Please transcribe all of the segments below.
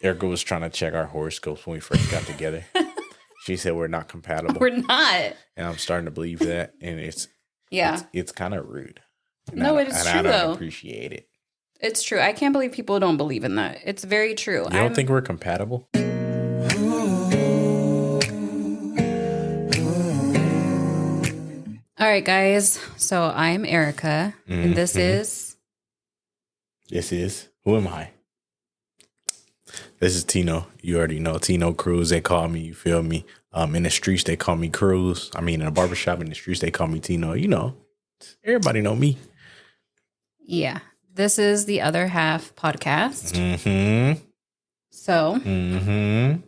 Erica was trying to check our horoscopes when we first got together. She said we're not compatible. We're not. And I'm starting to believe that. And it's kind of rude. No, it is true, I don't though. appreciate it. It's true. I can't believe people don't believe in that. It's very true. You don't think we're compatible? All right, guys. So I'm Erika, and this is... This is... Who am I? This is Tino. You already know. Tino Cruze, they call me. You feel me? In the streets, they call me Cruze. I mean, in a barbershop in the streets, they call me Tino. You know, everybody know me. Yeah. This is the Other Half podcast. Mm-hmm. So, Mm-hmm.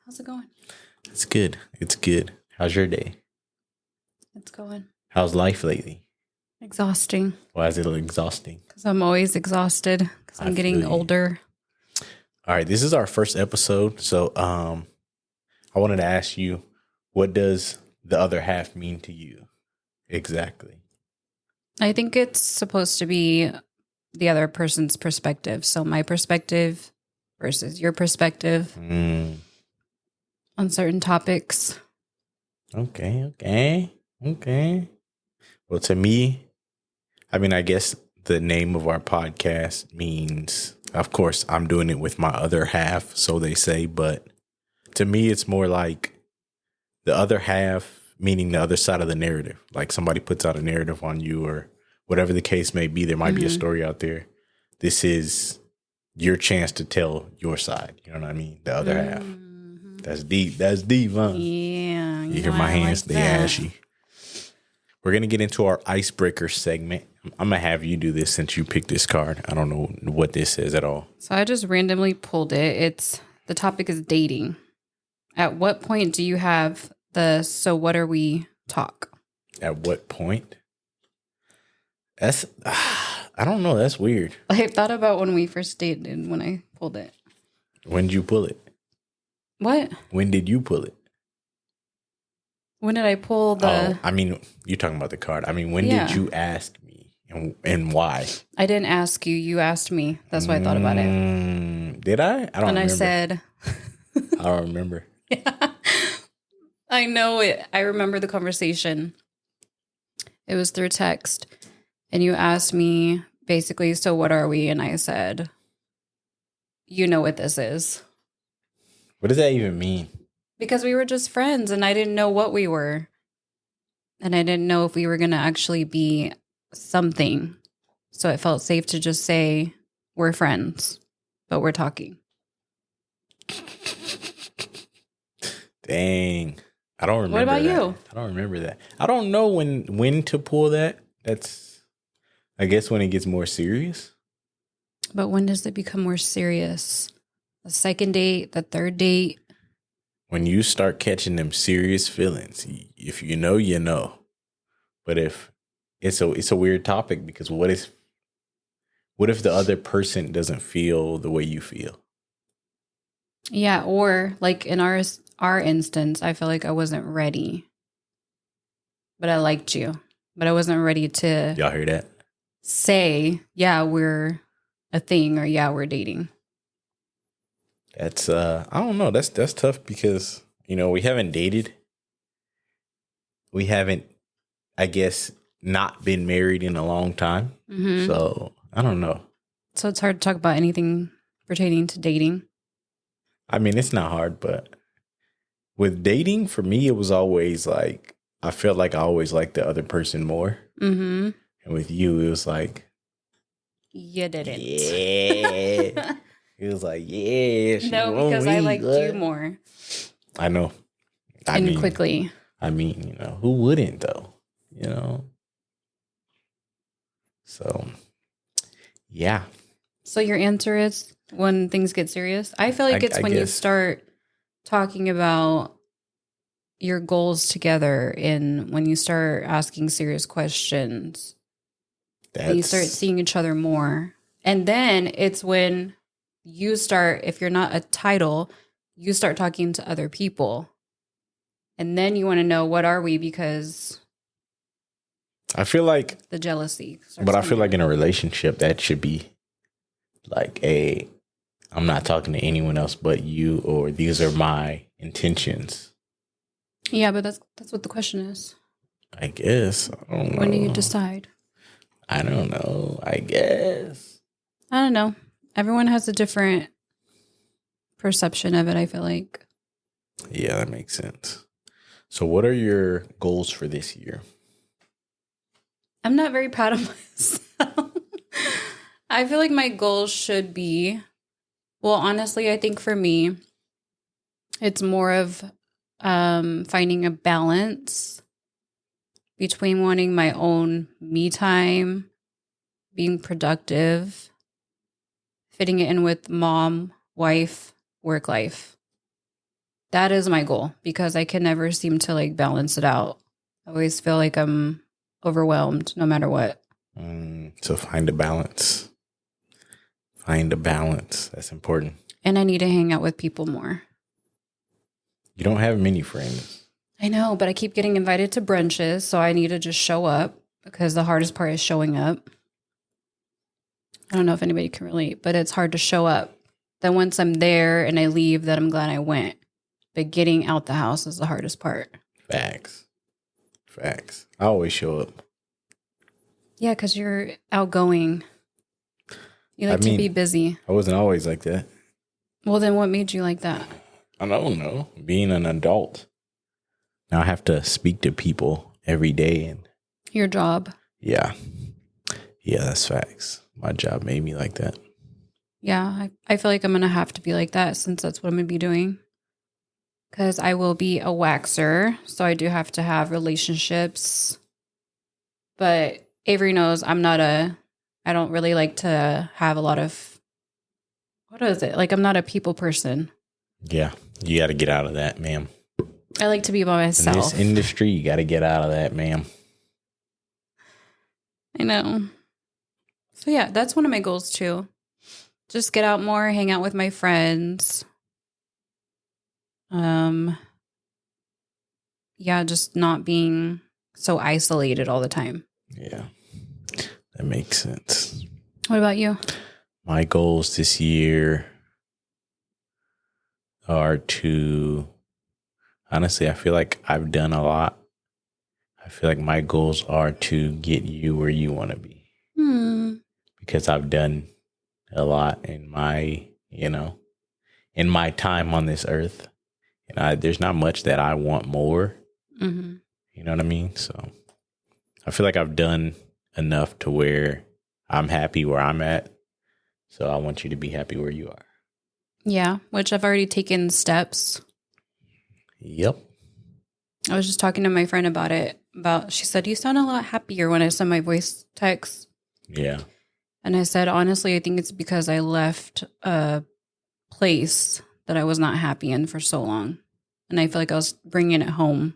how's it going? It's good. It's good. How's your day? It's going. How's life lately? Exhausting. Why is it exhausting? Because I'm always exhausted. Because I'm getting older. All right. This is our first episode. So I wanted to ask you, what does the other half mean to you exactly? I think it's supposed to be the other person's perspective. So my perspective versus your perspective on certain topics. Okay. Well, to me, I mean, I guess the name of our podcast means, of course, I'm doing it with my other half, so they say. But to me, it's more like the other half, meaning the other side of the narrative. Like somebody puts out a narrative on you or whatever the case may be. There might be a story out there. This is your chance to tell your side. You know what I mean? The other half. That's deep. That's deep, huh? Yeah. You hear my hands? They ashy. We're going to get into our icebreaker segment. I'm going to have you do this since you picked this card. I don't know what this says at all. So I just randomly pulled it. The topic is dating. At what point do you have the so what are we talk? At what point? That's, I don't know. That's weird. I thought about when we first dated when I pulled it. When did you pull it? What? When did you pull it? When did I pull the... Oh, I mean, you're talking about the card. I mean, when did you ask me and why? I didn't ask you. You asked me. That's why I thought about it. Did I? I don't remember. And I said... I don't remember. Yeah. I know it. I remember the conversation. It was through text. And you asked me basically, so what are we? And I said, you know what this is. What does that even mean? Because we were just friends and I didn't know what we were. And I didn't know if we were going to actually be something. So it felt safe to just say we're friends, but we're talking. Dang. I don't remember. What about that. you? I don't remember that. I don't know when to pull that. That's, I guess, when it gets more serious. But when does it become more serious? The second date, the third date? When you start catching them serious feelings, if you know, you know. But if it's a weird topic because what if the other person doesn't feel the way you feel? Yeah, or like in our instance, I feel like I wasn't ready. But I liked you. But I wasn't ready to Y'all hear that? Say, yeah, we're a thing or yeah, we're dating. That's I don't know. That's tough because, you know, we haven't dated. We haven't, I guess, not been married in a long time. Mm-hmm. So I don't know. So it's hard to talk about anything pertaining to dating. I mean, it's not hard, but with dating, for me, it was always like, I felt like I always liked the other person more. Mm-hmm. And with you, it was like, you didn't. Yeah. It was like, yeah. No, because I liked you more. I know. Quickly. I mean, you know, who wouldn't though? You know? So, yeah. So your answer is when things get serious? I feel like it's when you start talking about your goals together and when you start asking serious questions. And you start seeing each other more. And then it's when you start, if you're not a title, you start talking to other people. And then you want to know, what are we? Because I feel like the jealousy. But I feel like in a relationship, that should be like a I'm not talking to anyone else but you, or these are my intentions. Yeah, but that's what the question is. I guess. I don't know. When do you decide? I don't know. I guess. I don't know. Everyone has a different perception of it, I feel like. Yeah, that makes sense. So what are your goals for this year? I'm not very proud of myself. I feel like my goals should be, well, honestly, I think for me, it's more of finding a balance between wanting my own me time, being productive, fitting it in with mom, wife, work life. That is my goal because I can never seem to like balance it out. I always feel like I'm overwhelmed no matter what. So find a balance. Find a balance. That's important. And I need to hang out with people more. You don't have many friends. I know, but I keep getting invited to brunches, so I need to just show up because the hardest part is showing up. I don't know if anybody can relate, but it's hard to show up. Then once I'm there and I leave, then I'm glad I went. But getting out the house is the hardest part. Facts. I always show up. Yeah, because you're outgoing. You like to be busy. I wasn't always like that. Well, then what made you like that? I don't know. Being an adult. Now I have to speak to people every day. And your job. Yeah. Yeah, that's facts. My job made me like that. Yeah, I feel like I'm going to have to be like that since that's what I'm going to be doing. Because I will be a waxer, so I do have to have relationships. But Avery knows I don't really like to have a lot of, what is it? Like, I'm not a people person. Yeah, you got to get out of that, ma'am. I like to be by myself. In this industry, you got to get out of that, ma'am. I know. So yeah, that's one of my goals too. Just get out more, hang out with my friends. Yeah, just not being so isolated all the time. Yeah, that makes sense. What about you? My goals this year are to, honestly, I feel like I've done a lot. I feel like my goals are to get you where you want to be. Because I've done a lot in my, in my time on this earth. And there's not much that I want more. Mm-hmm. You know what I mean? So I feel like I've done enough to where I'm happy where I'm at. So I want you to be happy where you are. Yeah, which I've already taken steps. Yep. I was just talking to my friend about it. She said, you sound a lot happier when I send my voice text. Yeah. And I said, honestly, I think it's because I left a place that I was not happy in for so long. And I feel like I was bringing it home.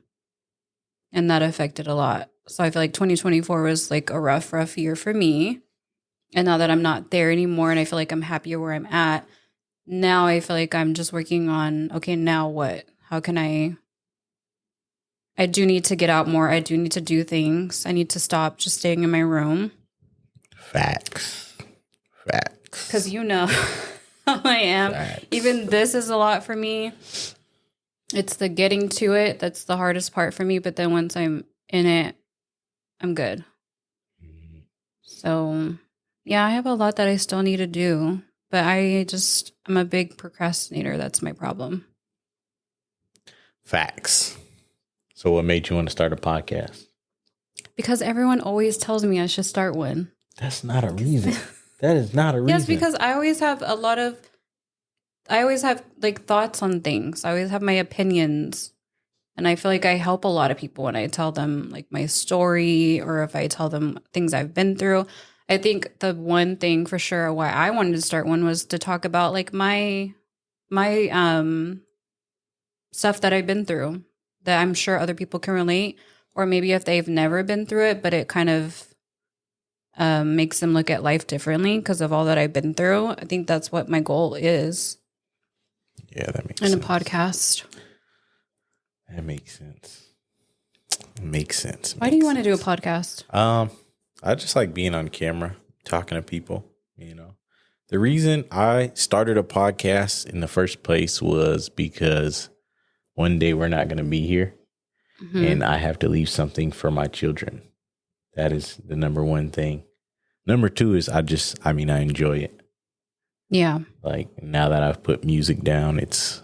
And that affected a lot. So I feel like 2024 was like a rough year for me. And now that I'm not there anymore and I feel like I'm happier where I'm at, now I feel like I'm just working on, okay, now what? How can I do need to get out more. I do need to do things. I need to stop just staying in my room. Facts. Because you know how I am. Facts. Even this is a lot for me. It's the getting to it that's the hardest part for me. But then once I'm in it, I'm good. So, yeah, I have a lot that I still need to do. But I'm a big procrastinator. That's my problem. Facts. So what made you want to start a podcast? Because everyone always tells me I should start one. That's not a reason. That is not a reason. Yes, because I always have like thoughts on things. I always have my opinions. And I feel like I help a lot of people when I tell them like my story or if I tell them things I've been through. I think the one thing for sure why I wanted to start one was to talk about like my stuff that I've been through that I'm sure other people can relate, or maybe if they've never been through it, but it kind of makes them look at life differently because of all that I've been through. I think that's what my goal is. Yeah, that makes sense. In a podcast. That makes sense. Makes sense. Why do you want to do a podcast? I just like being on camera, talking to people, The reason I started a podcast in the first place was because one day we're not going to be here and I have to leave something for my children. That is the number one thing. Number two is I enjoy it. Yeah. Like now that I've put music down, it's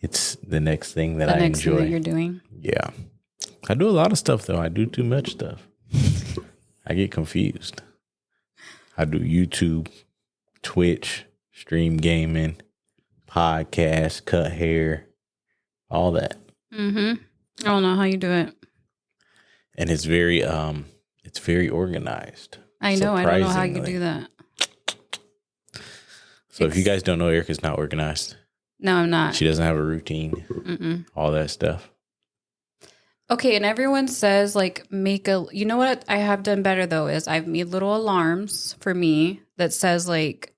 the next thing that I enjoy. The next thing that you're doing. Yeah. I do a lot of stuff though. I do too much stuff. I get confused. I do YouTube, Twitch, stream gaming, podcast, cut hair, all that. I don't know how you do it. And it's very organized. I know. I don't know how you do that. So if you guys don't know, Erika's not organized. No, I'm not. She doesn't have a routine. All that stuff. Okay, and everyone says like you know what I have done better though is I've made little alarms for me that says like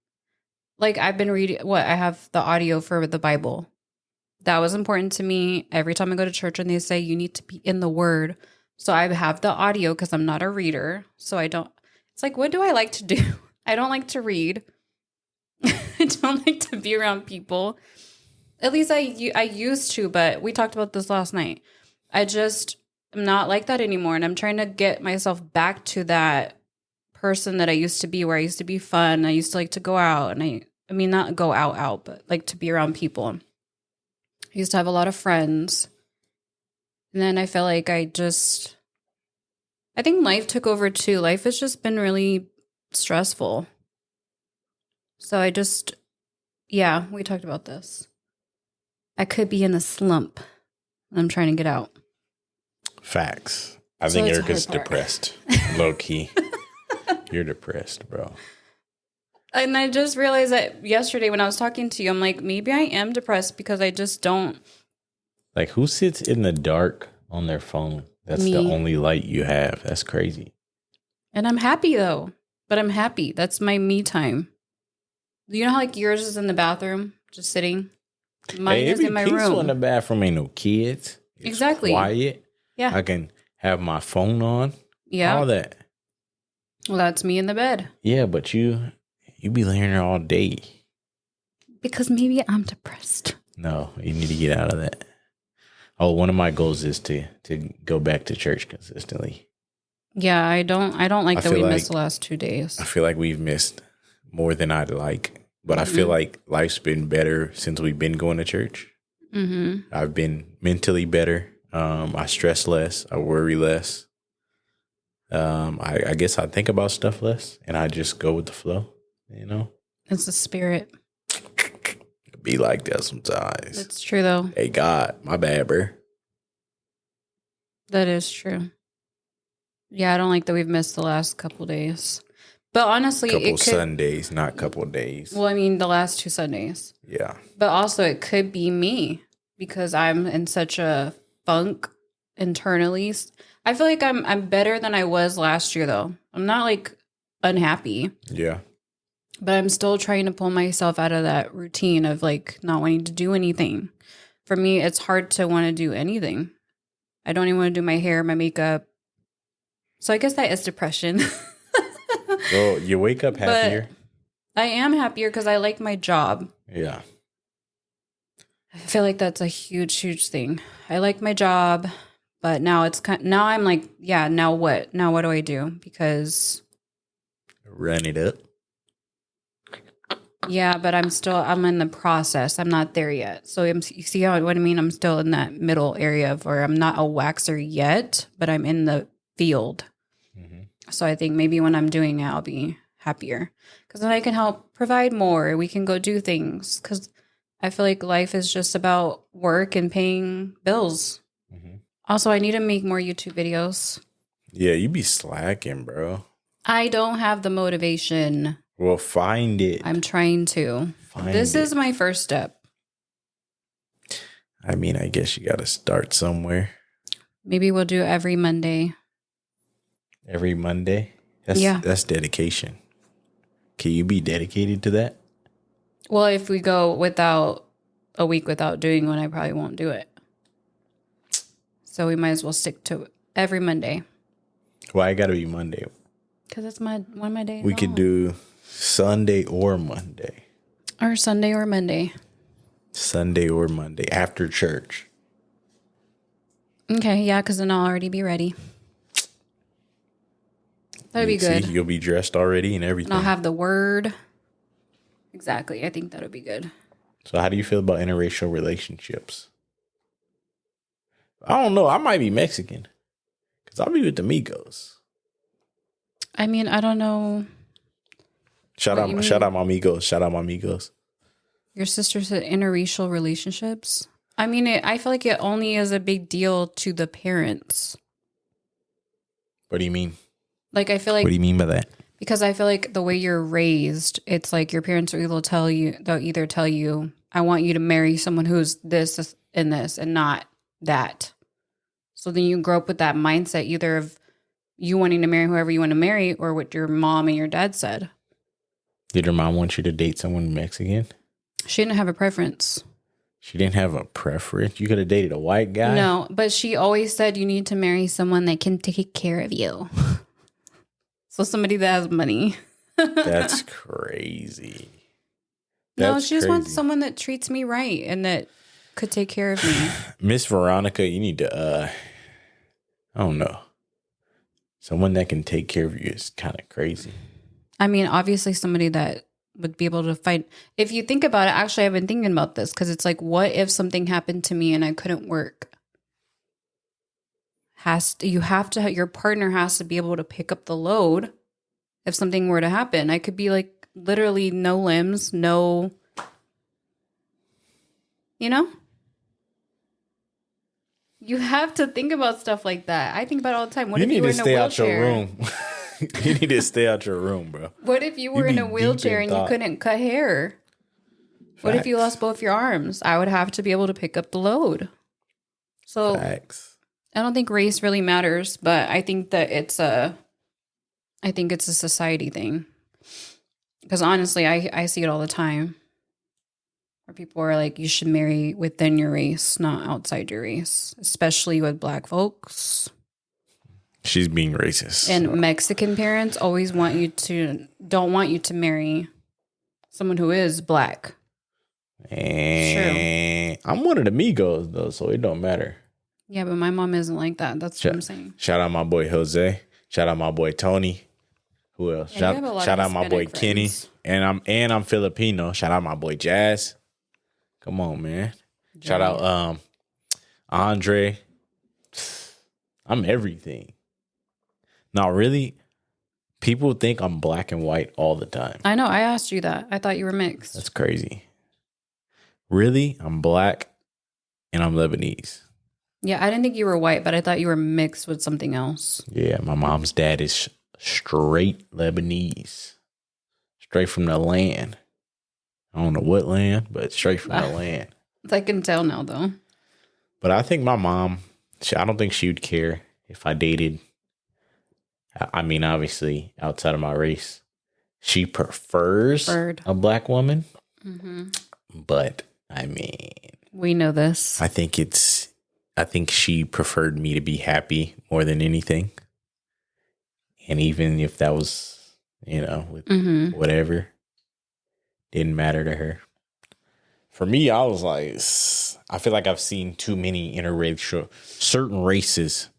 I've been reading I have the audio for the Bible. That was important to me. Every time I go to church and they say you need to be in the Word. So I have the audio because I'm not a reader. So it's like, what do I like to do? I don't like to read. I don't like to be around people. At least I used to, but we talked about this last night. I just am not like that anymore. And I'm trying to get myself back to that person that I used to be, where I used to be fun. I used to like to go out. And I mean, not go out, but like to be around people. I used to have a lot of friends. And then I felt like I think life took over too. Life has just been really stressful. So we talked about this. I could be in a slump. I'm trying to get out. Facts. I think Erika's depressed. Low key. You're depressed, bro. And I just realized that yesterday when I was talking to you, I'm like, maybe I am depressed because I just don't. Like, who sits in the dark on their phone? That's the only light you have. That's crazy. And I'm happy though. But I'm happy. That's my me time. You know how like yours is in the bathroom, just sitting? Mine is in my room. Peaceful in the bathroom. Ain't no kids. It's exactly. Quiet. Yeah. I can have my phone on. Yeah. All that. Well, that's me in the bed. Yeah, but you be laying there all day. Because maybe I'm depressed. No, you need to get out of that. Oh, one of my goals is to go back to church consistently. Yeah, I don't like that we missed the last 2 days. I feel like we've missed more than I'd like. But I feel like life's been better since we've been going to church. I've been mentally better. I stress less. I worry less. I guess I think about stuff less and I just go with the flow, you know? It's the spirit. It be like that sometimes. It's true though. Hey God, my bad, bro. That is true. Yeah, I don't like that we've missed the last couple days. But honestly, Sundays, not couple days. Well, I mean, the last 2 Sundays. Yeah. But also it could be me because I'm in such a funk internally. I feel like I'm better than I was last year though. I'm not like unhappy. Yeah. But I'm still trying to pull myself out of that routine of like not wanting to do anything. For me, it's hard to want to do anything. I don't even want to do my hair, my makeup. So I guess that is depression. Well, you wake up happier. But I am happier because I like my job. Yeah. I feel like that's a huge, huge thing. I like my job, but now I'm like, yeah, now what? Now what do I do? Because run it up. Yeah, but I'm in the process. I'm not there yet. So you see what I mean? I'm still in that middle area of where I'm not a waxer yet, but I'm in the field. So I think maybe when I'm doing it, I'll be happier because then I can help provide more. We can go do things because I feel like life is just about work and paying bills. Also, I need to make more YouTube videos. Yeah, you be slacking, bro. I don't have the motivation. Well, find it. I'm trying to. This is my first step. I mean, I guess you got to start somewhere. Maybe we'll do every Monday. Every Monday? That's dedication. Can you be dedicated to that? Well, if we go without a week without doing one, I probably won't do it. So we might as well stick to it every Monday. Why it got to be Monday? Because it's one of my days. We could do Sunday or Monday. Or Sunday or Monday. Sunday or Monday after church. Okay, yeah, because then I'll already be ready. That'd be good. See, you'll be dressed already and everything. And I'll have the word. Exactly. I think that would be good. So how do you feel about interracial relationships? I don't know. I might be Mexican. Because I'll be with the Migos. I mean, I don't know. Shout out my Migos. Shout out my Migos. Your sister said interracial relationships. I mean, I feel like it only is a big deal to the parents. What do you mean? Like, I feel like... What do you mean by that? Because I feel like the way you're raised, it's like your parents will they'll either tell you, I want you to marry someone who's this and this and not that. So then you grow up with that mindset either of you wanting to marry whoever you want to marry or what your mom and your dad said. Did your mom want you to date someone Mexican? She didn't have a preference. She didn't have a preference? You could have dated a white guy? No, but she always said you need to marry someone that can take care of you. So somebody that has money. That's crazy. No, she just wants someone that treats me right and that could take care of me. Miss Veronica, you need to, I don't know. Someone that can take care of you is kind of crazy. I mean, obviously somebody that would be able to fight. If you think about it, actually, I've been thinking about this because it's like, what if something happened to me and I couldn't work? Your partner has to be able to pick up the load if something were to happen. I could be like literally no limbs, no, you know? You have to think about stuff like that. I think about it all the time. What if you were in a wheelchair? You need to stay out your room. You need to stay out your room, bro. What if you were in a wheelchair and you couldn't cut hair? Facts. What if you lost both your arms? I would have to be able to pick up the load. So Facts. I don't think race really matters, but I think that it's a society thing. Because honestly, I see it all the time. Where people are like, you should marry within your race, not outside your race. Especially with black folks. She's being racist. And Mexican parents always don't want you to marry someone who is black. And I'm one of the Migos, though, so it don't matter. Yeah, but my mom isn't like that. That's what I'm saying. Shout out my boy Jose. Shout out my boy Tony. Who else? Yeah, shout out my boy friends. Kenny. And I'm Filipino. Shout out my boy Jazz. Come on, man. Shout out Andre. I'm everything. No, really, people think I'm black and white all the time. I know. I asked you that. I thought you were mixed. That's crazy. Really, I'm black and I'm Lebanese. Yeah, I didn't think you were white, but I thought you were mixed with something else. Yeah, my mom's dad is straight Lebanese. Straight from the land. I don't know what land, but straight from the land. I can tell now, though. But I think my mom, I don't think she would care if I dated. I mean, obviously, outside of my race. She prefers a black woman. Mm-hmm. But, I mean. We know this. I think she preferred me to be happy more than anything. And even if that was, with whatever, didn't matter to her. For me, I was like, I feel like I've seen too many certain races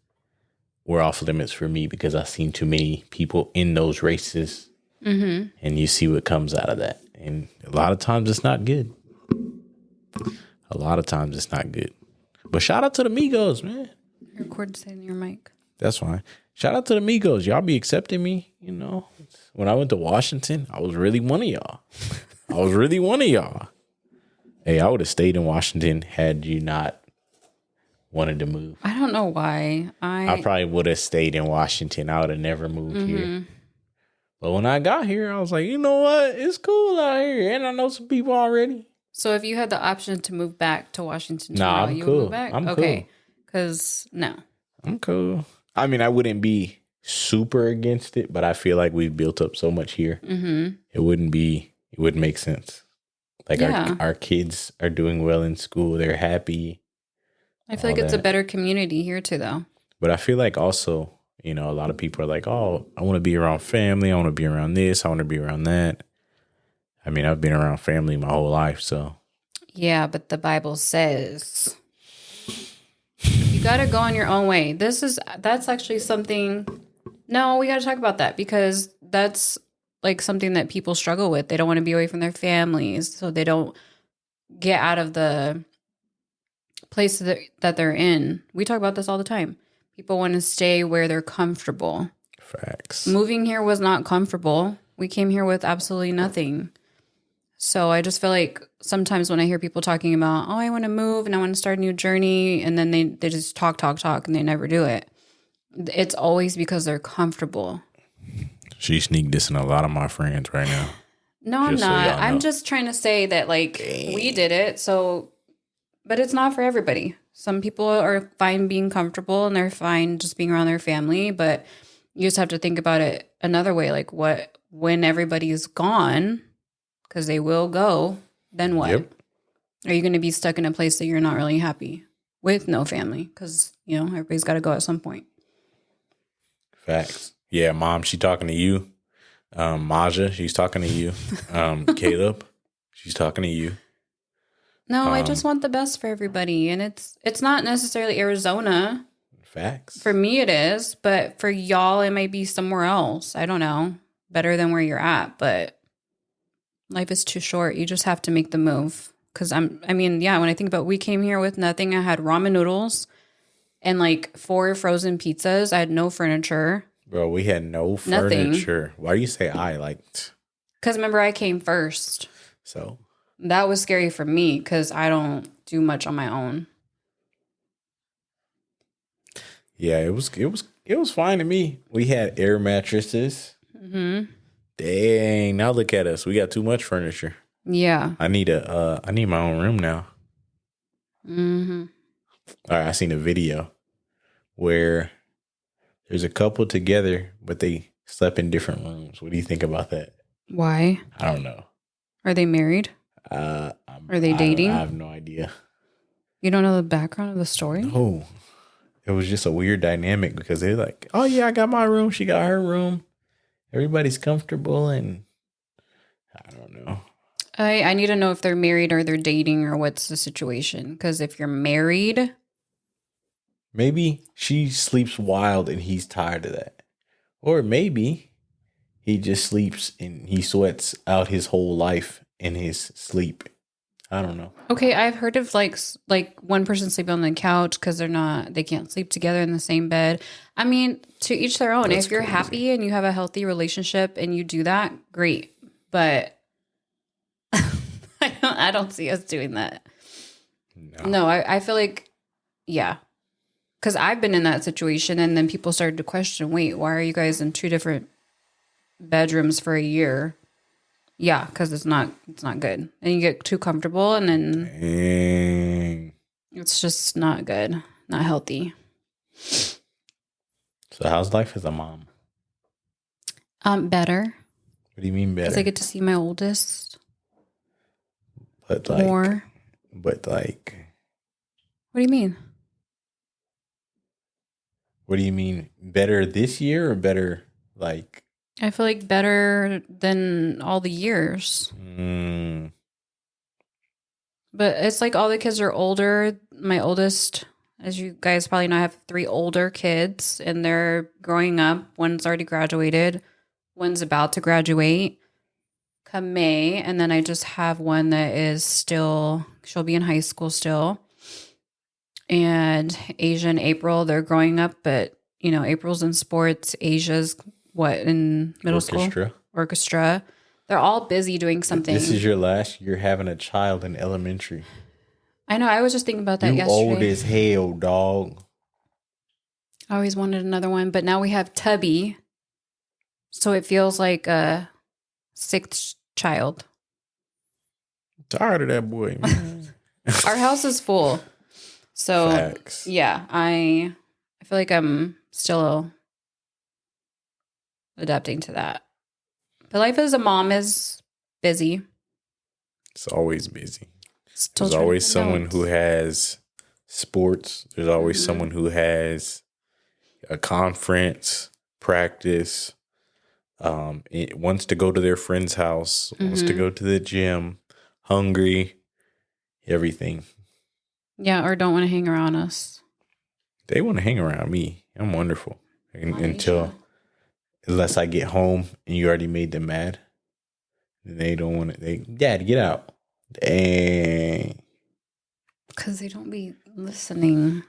were off limits for me because I've seen too many people in those races. Mm-hmm. And you see what comes out of that. And a lot of times it's not good. But shout out to the Migos, man. Your cord's in your mic. That's fine. Shout out to the Migos. Y'all be accepting me, When I went to Washington, I was really one of y'all. Hey, I would have stayed in Washington had you not wanted to move. I don't know why. I probably would have stayed in Washington. I would have never moved here. But when I got here, I was like, you know what? It's cool out here. And I know some people already. So if you had the option to move back to Washington tomorrow, you cool. would move back? I'm okay. cool. Because no. I'm cool. I mean, I wouldn't be super against it, but I feel like we've built up so much here. Mm-hmm. It wouldn't make sense. Like our kids are doing well in school. They're happy. I feel like it's a better community here too, though. But I feel like also You know, a lot of people are like, oh, I want to be around family. I want to be around this. I want to be around that. I mean, I've been around family my whole life, so. Yeah, but the Bible says you got to go on your own way. That's actually something. No, we got to talk about that because that's like something that people struggle with. They don't want to be away from their families, so they don't get out of the place that they're in. We talk about this all the time. People want to stay where they're comfortable. Facts. Moving here was not comfortable. We came here with absolutely nothing. So I just feel like sometimes when I hear people talking about, oh, I want to move and I want to start a new journey, and then they just talk, and they never do it. It's always because they're comfortable. She sneak dissing a lot of my friends right now. No, I'm not. I'm just trying to say that, like, we did it. So, but it's not for everybody. Some people are fine being comfortable and they're fine just being around their family. But you just have to think about it another way. Like, when everybody's gone, because they will go, then what? Yep. Are you going to be stuck in a place that you're not really happy with no family? Because, you know, everybody's got to go at some point. Facts. Yeah, Mom, she talking to you. Maja, she's talking to you. Caleb, she's talking to you. No, I just want the best for everybody. And it's not necessarily Arizona. Facts. For me it is, but for y'all it might be somewhere else. I don't know. Better than where you're at, but life is too short. You just have to make the move. Because when I think about, we came here with nothing. I had ramen noodles and like 4 frozen pizzas. I had no furniture. Bro, we had no furniture. Why do you say I? Because remember, I came first. So? That was scary for me because I don't do much on my own. Yeah, it was fine to me. We had air mattresses. Mm-hmm. Dang, now look at us. We got too much furniture. Yeah. I need my own room now. Mm-hmm. All right, I seen a video where there's a couple together, but they slept in different rooms. What do you think about that? Why? I don't know. Are they married? Are they dating? I have no idea. You don't know the background of the story? No. It was just a weird dynamic because they're like, oh, yeah, I got my room. She got her room. Everybody's comfortable, and I don't know. I need to know if they're married or they're dating or what's the situation. Because if you're married... Maybe she sleeps wild and he's tired of that. Or maybe he just sleeps and he sweats out his whole life in his sleep. I don't know. Okay, I've heard of like one person sleeping on the couch because they can't sleep together in the same bed. I mean, to each their own. That's if you're crazy. Happy and you have a healthy relationship and you do that, great. But I don't see us doing that. No, I feel like, yeah. Because I've been in that situation and then people started to question, wait, why are you guys in 2 different bedrooms for a year? Yeah, because it's not good. And you get too comfortable and then It's just not good, not healthy. So how's life as a mom? Better. What do you mean better? Because I get to see my oldest but more. But what do you mean? What do you mean? Better this year or better like? I feel like better than all the years. But it's like all the kids are older. My oldest, as you guys probably know, I have 3 older kids and they're growing up. One's already graduated. One's about to graduate come May. And then I just have one that is she'll be in high school still. And Asia and April, they're growing up, but you know, April's in sports. Asia's in middle school? Orchestra. They're all busy doing something. This is your last year having a child in elementary. I know. I was just thinking about that yesterday. You old as hell, dog. I always wanted another one, but now we have Tubby. So it feels like a 6th child. I'm tired of that boy, man. Our house is full. So, Facts. Yeah, I feel like I'm still adapting to that. But life as a mom is busy. It's always busy. Still There's always someone who has sports. There's always someone who has a conference, practice. It wants to go to their friend's house, wants to go to the gym, hungry, everything. Yeah, or don't want to hang around us. They want to hang around me. I'm wonderful. Unless I get home and you already made them mad. And they don't want to. Dad, get out. Dang. Because they don't be listening.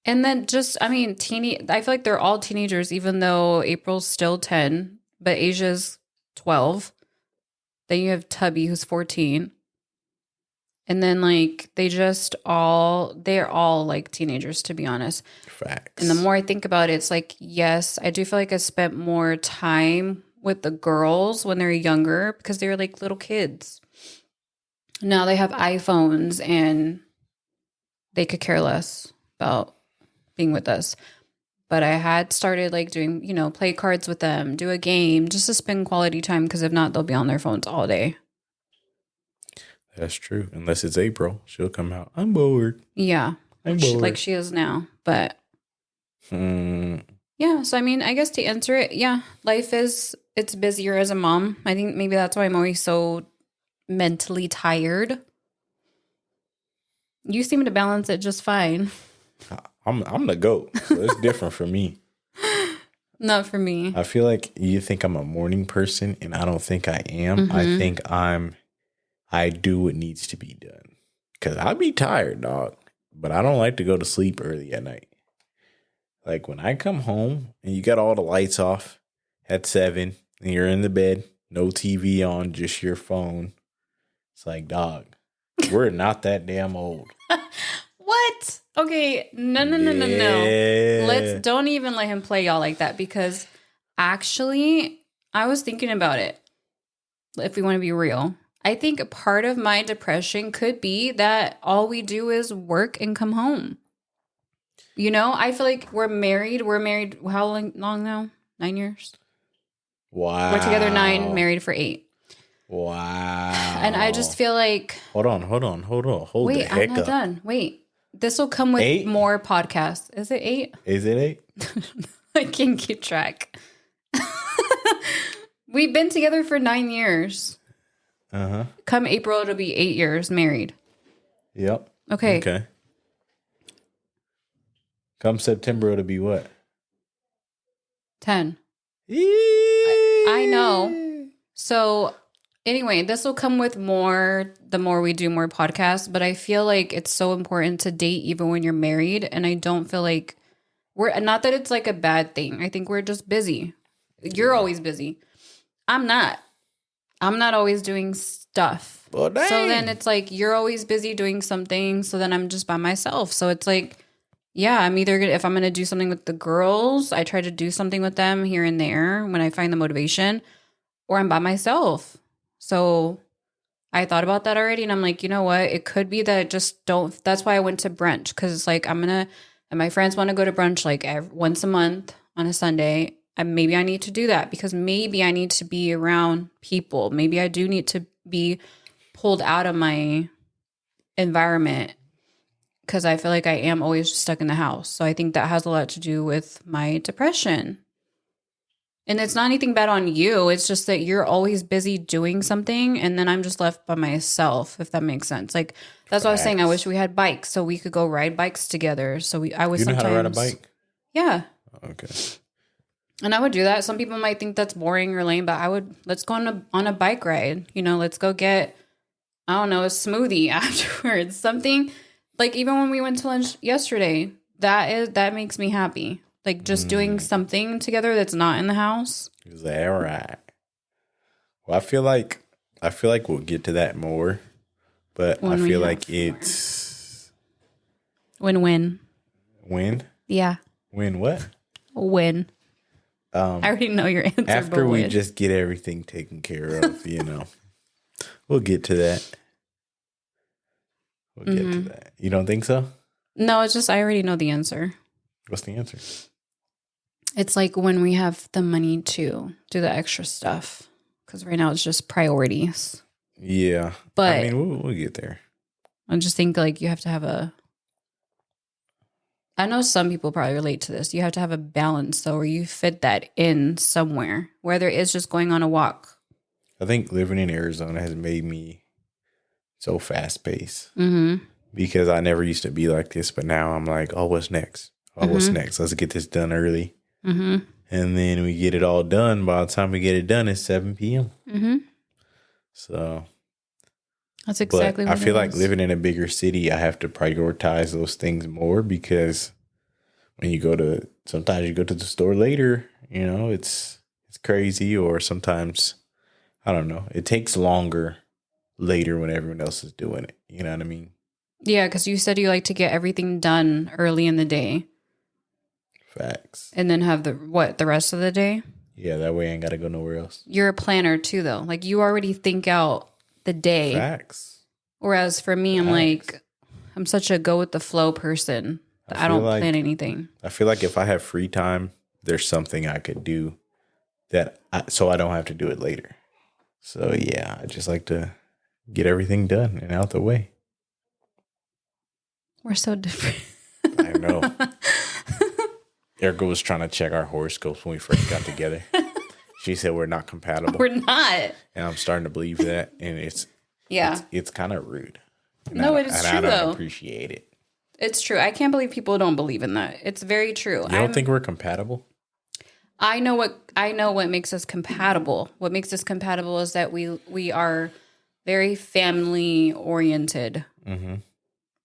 And then I feel like they're all teenagers, even though April's still 10, but Asia's 12. Then you have Tubby, who's 14. And then, like, they're all, like, teenagers, to be honest. Facts. And the more I think about it, it's like, yes, I do feel like I spent more time with the girls when they were younger because they were, like, little kids. Now they have iPhones and they could care less about being with us. But I had started, like, doing, play cards with them, do a game, just to spend quality time, because if not, they'll be on their phones all day. That's true. Unless it's April, she'll come out. I'm bored. Yeah. I'm bored. Like she is now. But yeah. So, I guess to answer it, yeah, it's busier as a mom. I think maybe that's why I'm always so mentally tired. You seem to balance it just fine. I'm the GOAT. So it's different for me. Not for me. I feel like you think I'm a morning person, and I don't think I am. I think I do what needs to be done. Because I'll be tired, dog. But I don't like to go to sleep early at night. Like, when I come home and you got all the lights off at 7 and you're in the bed, no TV on, just your phone. It's like, dog, we're not that damn old. What? Okay. No. Don't even let him play y'all like that, because actually, I was thinking about it. If we want to be real, I think a part of my depression could be that all we do is work and come home. I feel like we're married. We're married how long now? 9 years? Wow. We're together 9, married for 8. Wow. And I just feel like... Hold on. Wait, the heck I'm not done. Wait. This will come with 8? More podcasts. Is it 8? Is it 8? I can't keep track. We've been together for 9 years. Come April, it'll be 8 years married. Yep. Okay. Come September, it'll be what? 10. I know. So anyway, this will come with more the more we do more podcasts, but I feel like it's so important to date even when you're married. And I don't feel like we're not that it's like a bad thing. I think we're just busy. You're always busy. I'm not always doing stuff. Well, dang. So then it's like you're always busy doing something. So then I'm just by myself. So it's like, yeah, I'm either if I'm going to do something with the girls, I try to do something with them here and there when I find the motivation, or I'm by myself. So I thought about that already. And I'm like, you know what? It could be that that's why I went to brunch. Cause it's like, and my friends want to go to brunch like once a month on a Sunday. And maybe I need to do that because maybe I need to be around people. Maybe I do need to be pulled out of my environment, because I feel like I am always just stuck in the house. So I think that has a lot to do with my depression. And it's not anything bad on you. It's just that you're always busy doing something, and then I'm just left by myself, if that makes sense. Like, that's what I was saying. I wish we had bikes so we could go ride bikes together. So I was. You know how to ride a bike? Yeah. Okay. And I would do that. Some people might think that's boring or lame, but let's go on a bike ride. Let's go get, I don't know, a smoothie afterwards. Something like, even when we went to lunch yesterday, that makes me happy. Like, just doing something together that's not in the house. Is that right? Well, I feel like we'll get to that more, but I feel like it's win-win. Win? Yeah. Win what? Win. I already know your answer. After we just get everything taken care of, we'll get to that. We'll get to that. You don't think so? No, it's just I already know the answer. What's the answer? It's like when we have the money to do the extra stuff, because right now it's just priorities. Yeah. But we'll get there. I just think like you have to have I know some people probably relate to this. You have to have a balance, though, where you fit that in somewhere, whether it's just going on a walk. I think living in Arizona has made me so fast paced because I never used to be like this. But now I'm like, oh, what's next? Oh, what's next? Let's get this done early. And then we get it all done. By the time we get it done, it's 7 p.m. So that's exactly what I feel like living in a bigger city, I have to prioritize those things more because when sometimes you go to the store later, it's crazy, or sometimes, I don't know, it takes longer later when everyone else is doing it. You know what I mean? Yeah, because you said you like to get everything done early in the day. Facts. And then have the rest of the day? Yeah, that way I ain't got to go nowhere else. You're a planner too, though. Like, you already think out the day. Facts. Whereas for me, I'm such a go with the flow person. I don't plan anything. I feel like if I have free time, there's something I could do so I don't have to do it later. So yeah, I just like to get everything done and out the way. We're so different. I know. Erika was trying to check our horoscopes when we first got together. She said we're not compatible. We're not. And I'm starting to believe that. And it's kind of rude. No, it is true, though. I don't appreciate it. It's true. I can't believe people don't believe in that. It's very true. You don't think we're compatible? I know what makes us compatible. What makes us compatible is that we are very family oriented.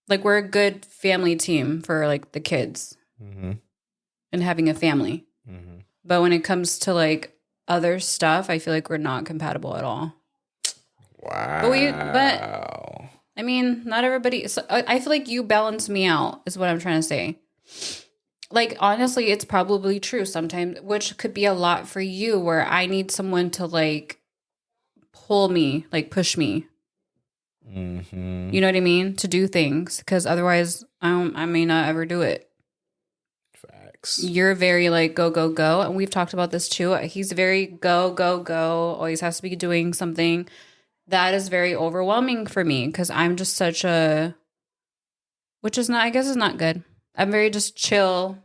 Like, we're a good family team for like the kids and having a family. But when it comes to like other stuff, I feel like we're not compatible at all. Wow. But I mean, not everybody. So I feel like you balance me out is what I'm trying to say. Like, honestly, it's probably true sometimes, which could be a lot for you, where I need someone to like pull me, like push me. You know what I mean? To do things, because otherwise I may not ever do it. Facts. You're very like go, go, go. And we've talked about this too. He's very go, go, go. Always has to be doing something. That is very overwhelming for me because I'm just which is not, I guess is not good. I'm very just chill.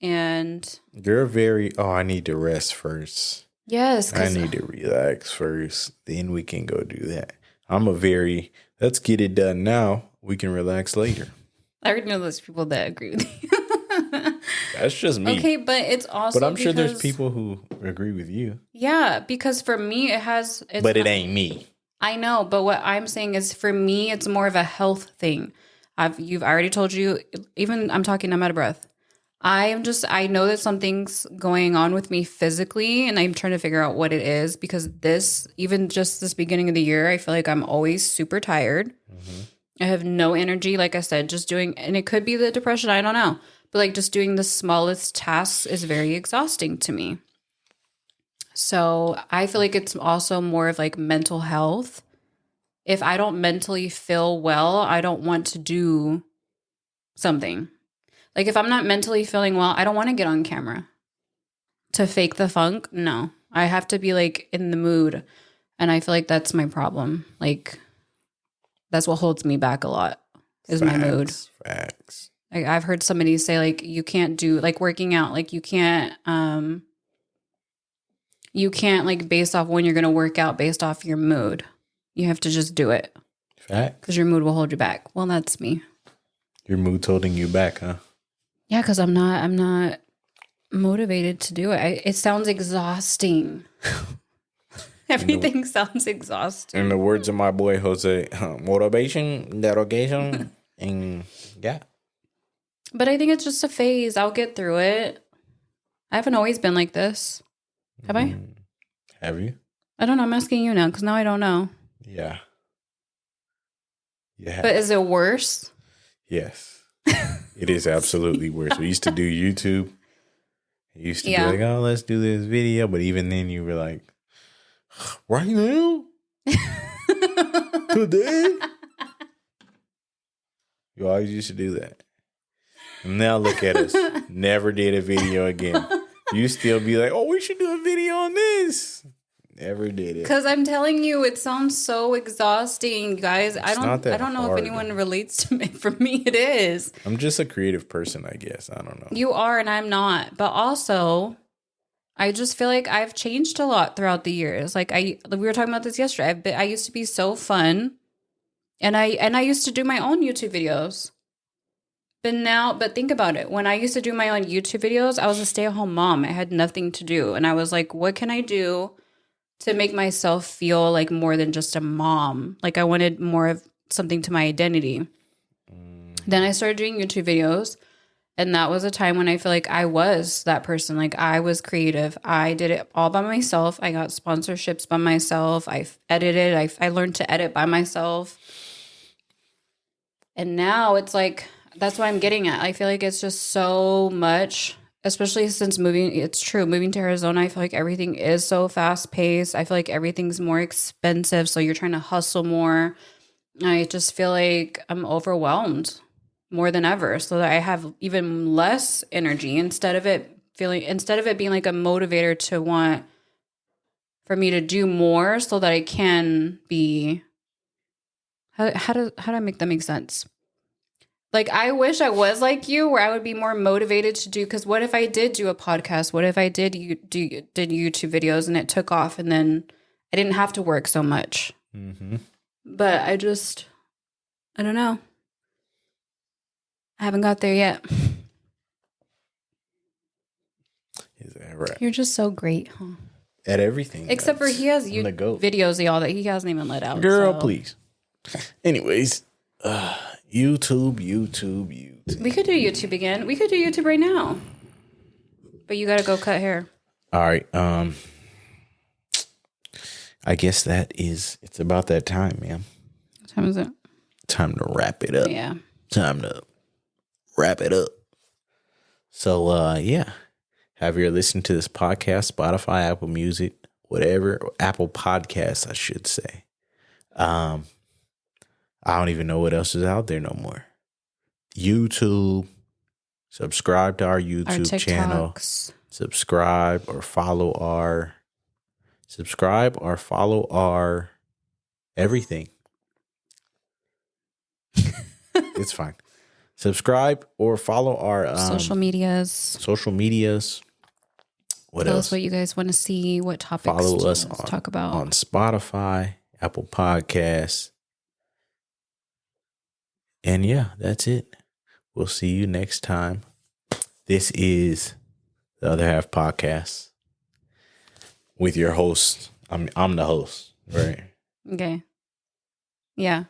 And you're very, I need to rest first. Yes. I need to relax first. Then we can go do that. I'm let's get it done now. We can relax later. I already know those people that agree with you. That's just me. Okay, but it's also But I'm sure there's people who agree with you. Yeah, because for me, it ain't me. I know, but what I'm saying is for me, it's more of a health thing. You've already told you, even I'm out of breath. I know that something's going on with me physically, and I'm trying to figure out what it is, because even just this beginning of the year, I feel like I'm always super tired. I have no energy, like I said, and it could be the depression, I don't know. But like just doing the smallest tasks is very exhausting to me. So I feel like it's also more of like mental health. If I don't mentally feel well, I don't want to do something. Like if I'm not mentally feeling well, I don't want to get on camera to fake the funk. No, I have to be like in the mood. And I feel like that's my problem. Like that's what holds me back a lot is my mood. Facts. Like I've heard somebody say like you can't do like working out, like you can't like base off when you're going to work out based off your mood. You have to just do it. Facts. Because your mood will hold you back. Well, that's me. Your mood's holding you back, huh? Yeah, because I'm not motivated to do it. It sounds exhausting. Everything sounds exhausting. In the words of my boy Jose, motivation, derogation, and yeah. But I think it's just a phase. I'll get through it. I haven't always been like this. Have I? Have you? I don't know. I'm asking you now because now I don't know. Yeah. Yeah. But is it worse? Yes. It is absolutely worse. We used to do YouTube. You used to be like, oh, let's do this video. But even then you were like, right now? Today? You always used to do that. Now look at us. Never did a video again. You still be like, oh, we should do a video on this. Never did it. Because I'm telling you, it sounds so exhausting, guys. I don't know if hard. anyone relates to me. For me, it is. I'm just a creative person, I guess. I don't know. You are, and I'm not. But also, I just feel like I've changed a lot throughout the years. Like we were talking about this yesterday. I used to be so fun, and I used to do my own YouTube videos. But think about it. When I used to do my own YouTube videos, I was a stay-at-home mom. I had nothing to do. And I was like, what can I do to make myself feel like more than just a mom? Like I wanted more of something to my identity. Then I started doing YouTube videos. And that was a time when I feel like I was that person. Like I was creative. I did it all by myself. I got sponsorships by myself. I edited. I learned to edit by myself. And now it's like... That's what I'm getting at. I feel like it's just so much, especially since moving. It's true. Moving to Arizona, I feel like everything is so fast paced. I feel like everything's more expensive. So you're trying to hustle more. I just feel like I'm overwhelmed more than ever. So that I have even less energy instead of it being like a motivator to want for me to do more so that I can be, how do I make that make sense? Like, I wish I was like you, where I would be more motivated to do, because what if I did do a podcast? What if I did did YouTube videos and it took off and then I didn't have to work so much? Mm-hmm. But I don't know. I haven't got there yet. Is that right? You're just so great, huh? At everything. Except for he has videos, y'all, that he hasn't even let out. Girl, please. Anyways, YouTube. We could do YouTube again. We could do YouTube right now. But you got to go cut hair. All right. I guess it's about that time, man. What time is it? Time to wrap it up. Yeah. Time to wrap it up. So, yeah. Have you listened to this podcast, Spotify, Apple Music, whatever, Apple Podcasts, I should say. I don't even know what else is out there no more. YouTube. Subscribe to our YouTube channel. Subscribe or follow our everything. It's fine. Subscribe or follow our social medias. What Tell else? us what you guys want to see. What topics follow us talk about on Spotify, Apple Podcasts. And yeah, that's it. We'll see you next time. This is the Other Half Podcast with your host. I'm the host, right? Okay. Yeah.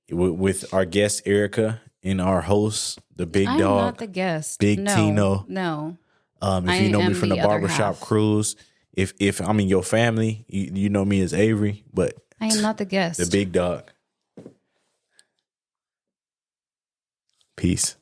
With our guest Erika and our host, the big dog. I'm not the guest. Big Tino. No. If you know me from the barbershop Cruze, if I'm in your family, you know me as Avery, but I am not the guest. The big dog. Peace.